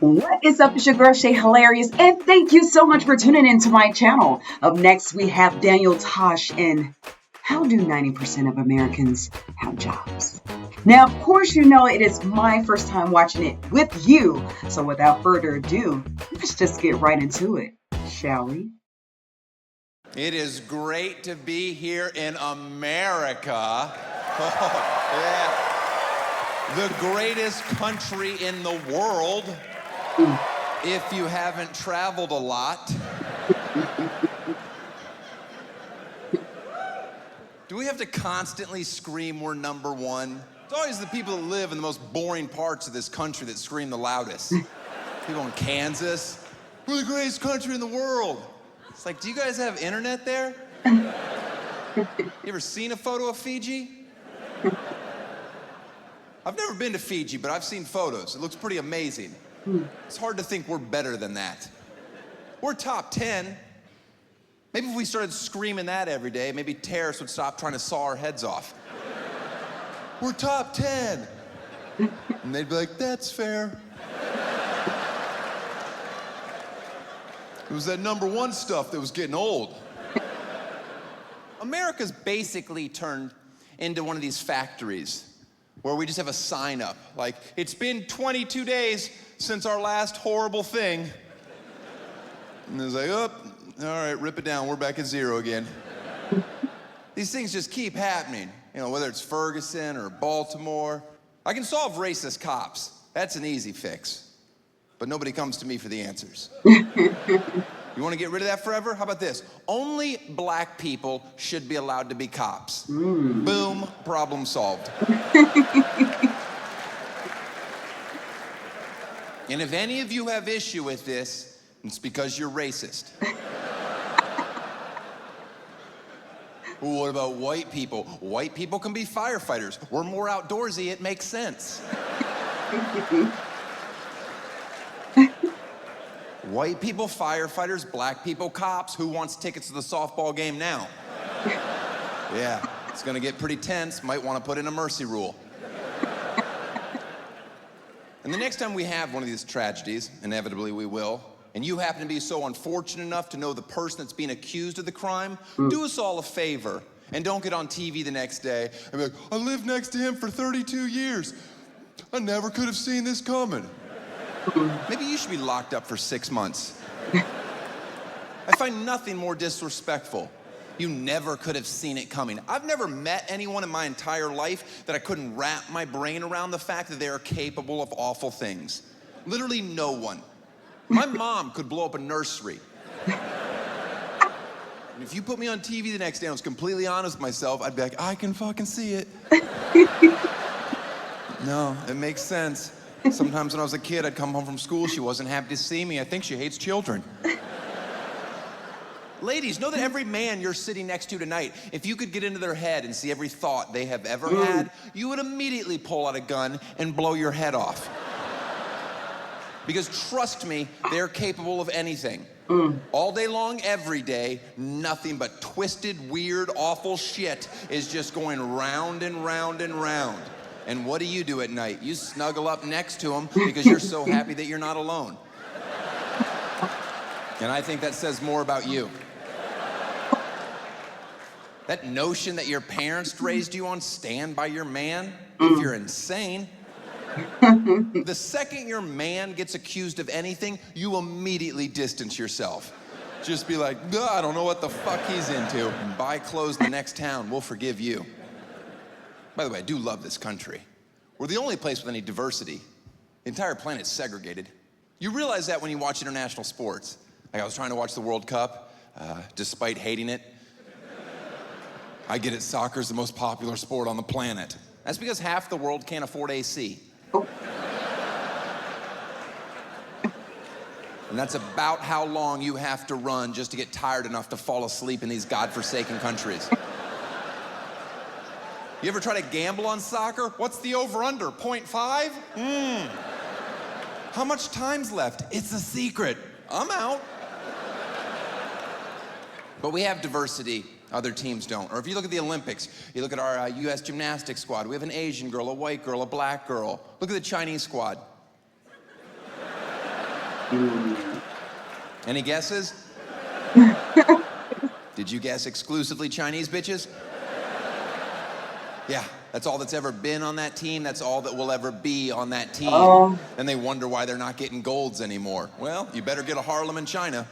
What is up? It's your girl Shay Hilarious, and thank you so much for tuning into my channel. Up next, we have Daniel Tosh and how do 90% of Americans have jobs? Now, of course, you know it is my first time watching it with you. So without further ado, let's just get right into it, shall we? It is great to be here in America. Oh, yeah. The greatest country in the world. If you haven't traveled a lot. Do we have to constantly scream we're number one? It's always the people that live in the most boring parts of this country that scream the loudest. People in Kansas, we're the greatest country in the world. It's like, do you guys have internet there? You ever seen a photo of Fiji? I've never been to Fiji, but I've seen photos. It looks pretty amazing. It's hard to think we're better than that. We're top 10. Maybe if we started screaming that every day, maybe terrorists would stop trying to saw our heads off. We're top 10. And they'd be like, that's fair. It was that number one stuff that was getting old. America's basically turned into one of these factories where we just have a sign up, like, it's been 22 days since our last horrible thing. And it's like, oh, all right, rip it down, we're back at zero again. These things just keep happening, you know, whether it's Ferguson or Baltimore. I can solve racist cops. That's an easy fix. But nobody comes to me for the answers. You want to get rid of that forever? How about this? Only black people should be allowed to be cops. Boom, problem solved. And if any of you have issue with this, it's because you're racist. Well, what about white people? White people can be firefighters. We're more outdoorsy, it makes sense. White people, firefighters, black people, cops. Who wants tickets to the softball game now? Yeah, it's gonna get pretty tense. Might wanna put in a mercy rule. And the next time we have one of these tragedies, inevitably we will, and you happen to be so unfortunate enough to know the person that's being accused of the crime, do us all a favor and don't get on TV the next day and be like, I lived next to him for 32 years. I never could have seen this coming. Maybe you should be locked up for 6 months. I find nothing more disrespectful. You never could have seen it coming. I've never met anyone in my entire life that I couldn't wrap my brain around the fact that they are capable of awful things. Literally no one. My mom could blow up a nursery. And if you put me on TV the next day and I was completely honest with myself, I'd be like, I can fucking see it. No, it makes sense. Sometimes when I was a kid, I'd come home from school, she wasn't happy to see me. I think she hates children. Ladies, know that every man you're sitting next to tonight, if you could get into their head and see every thought they have ever had, you would immediately pull out a gun and blow your head off. Because trust me, they're capable of anything. All day long, every day, nothing but twisted, weird, awful shit is just going round and round and round. And what do you do at night? You snuggle up next to them because you're so happy that you're not alone. And I think that says more about you. That notion that your parents raised you on, stand by your man, if you're insane. The second your man gets accused of anything, you immediately distance yourself. Just be like, I don't know what the fuck he's into. And buy clothes in the next town, we'll forgive you. By the way, I do love this country. We're the only place with any diversity. The entire planet's segregated. You realize that when you watch international sports. Like I was trying to watch the World Cup, despite hating it. I get it, soccer's the most popular sport on the planet. That's because half the world can't afford AC. And that's about how long you have to run just to get tired enough to fall asleep in these godforsaken countries. You ever try to gamble on soccer? What's the over-under, 0.5? How much time's left? It's a secret. I'm out. But we have diversity, other teams don't. Or if you look at the Olympics, you look at our US gymnastics squad, we have an Asian girl, a white girl, a black girl. Look at the Chinese squad. Any guesses? Did you guess exclusively Chinese bitches? Yeah, that's all that's ever been on that team. That's all that will ever be on that team. And they wonder why they're not getting golds anymore. Well, you better get a Harlem in China.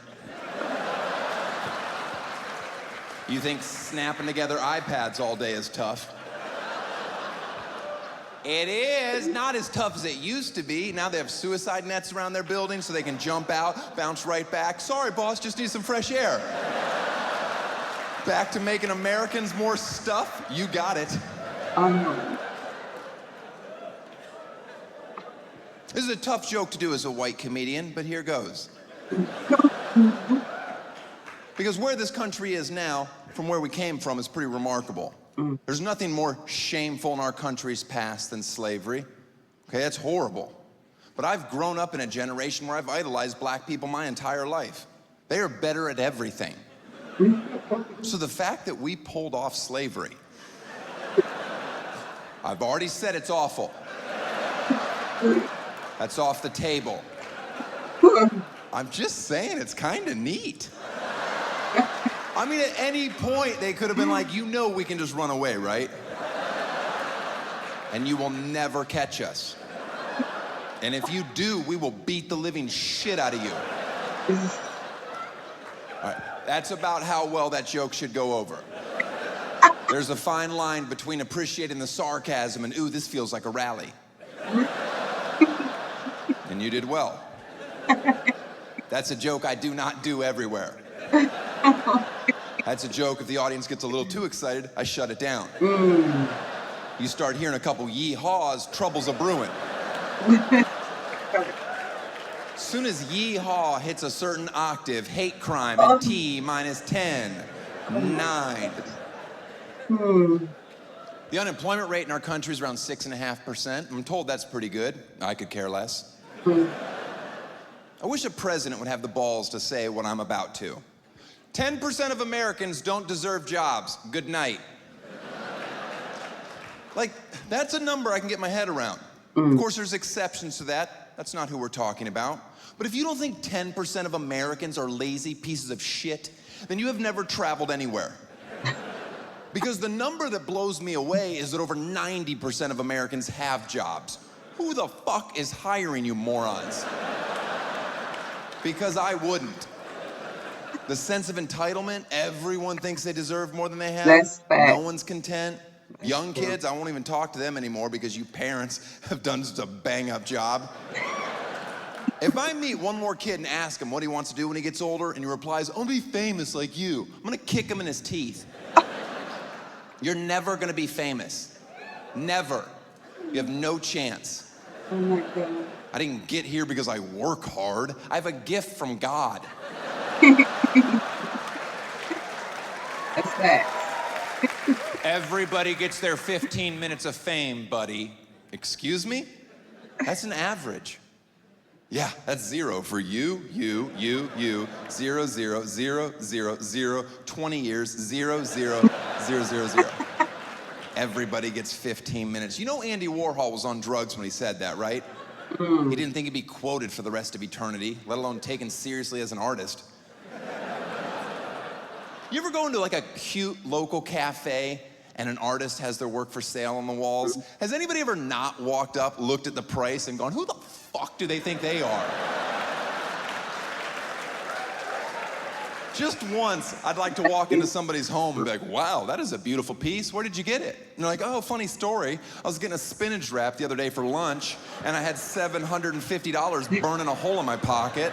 You think snapping together iPads all day is tough? It is not as tough as it used to be. Now they have suicide nets around their building so they can jump out, bounce right back. Sorry, boss, just need some fresh air. Back to making Americans more stuff? You got it. This is a tough joke to do as a white comedian, but here goes. Because where this country is now, from where we came from, is pretty remarkable. There's nothing more shameful in our country's past than slavery. Okay, that's horrible. But I've grown up in a generation where I've idolized black people my entire life. They are better at everything. So the fact that we pulled off slavery, I've already said it's awful. That's off the table. I'm just saying it's kind of neat. I mean, at any point, they could have been like, you know we can just run away, right? And you will never catch us. And if you do, we will beat the living shit out of you. All right, that's about how well that joke should go over. There's a fine line between appreciating the sarcasm and, ooh, this feels like a rally. And you did well. That's a joke I do not do everywhere. That's a joke, if the audience gets a little too excited, I shut it down. You start hearing a couple yee-haws, trouble's a brewing. As soon as yee-haw hits a certain octave, hate crime and T minus 10, 9. The unemployment rate in our country is around 6.5%. I'm told that's pretty good. I could care less. I wish a president would have the balls to say what I'm about to. 10% of Americans don't deserve jobs. Good night. Like, that's a number I can get my head around. Of course, there's exceptions to that. That's not who we're talking about. But if you don't think 10% of Americans are lazy pieces of shit, then you have never traveled anywhere. Because the number that blows me away is that over 90% of Americans have jobs. Who the fuck is hiring you morons? Because I wouldn't. The sense of entitlement, everyone thinks they deserve more than they have. That's fact. No one's content. Young kids, I won't even talk to them anymore because you parents have done such a bang-up job. If I meet one more kid and ask him what he wants to do when he gets older, and he replies, I'll be famous like you, I'm gonna kick him in his teeth. You're never gonna be famous. Never. You have no chance. Oh my God. I didn't get here because I work hard. I have a gift from God. That's facts. Everybody gets their 15 minutes of fame, buddy. Excuse me? That's an average. Yeah, that's 0 for you, 0, 0, 0, 0, 0, 0, 20 years, 0, 0, 0, 0, 0. Everybody gets 15 minutes. You know Andy Warhol was on drugs when he said that, right? He didn't think he'd be quoted for the rest of eternity, let alone taken seriously as an artist. You ever go into like a cute local cafe and an artist has their work for sale on the walls? Has anybody ever not walked up, looked at the price, and gone, who the fuck do they think they are? Just once, I'd like to walk into somebody's home and be like, wow, that is a beautiful piece. Where did you get it? And they're like, oh, funny story. I was getting a spinach wrap the other day for lunch, and I had $750 burning a hole in my pocket.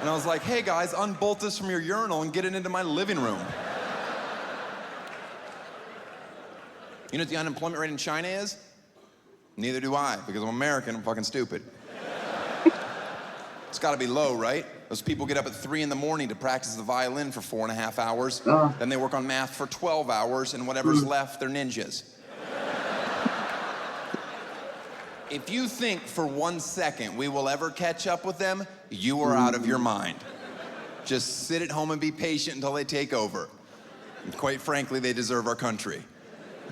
And I was like, hey guys, unbolt this from your urinal and get it into my living room. You know what the unemployment rate in China is? Neither do I, because I'm American, I'm fucking stupid. It's gotta be low, right? Those people get up at 3 in the morning to practice the violin for 4.5 hours. Then they work on math for 12 hours, and whatever's left, they're ninjas. If you think for 1 second we will ever catch up with them, you are out of your mind. Just sit at home and be patient until they take over. And quite frankly, they deserve our country.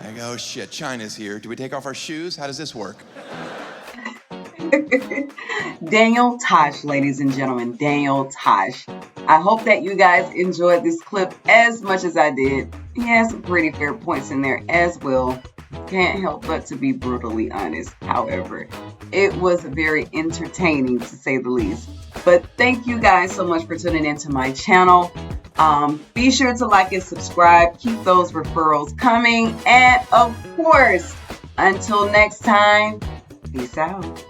I go, oh shit, China's here. Do we take off our shoes? How does this work? Daniel Tosh, ladies and gentlemen, Daniel Tosh. I hope that you guys enjoyed this clip as much as I did. He has some pretty fair points in there as well. Can't help but to be brutally honest. However, it was very entertaining to say the least. But thank you guys so much for tuning into my channel. Be sure to like and subscribe. Keep those referrals coming. And of course, until next time, peace out.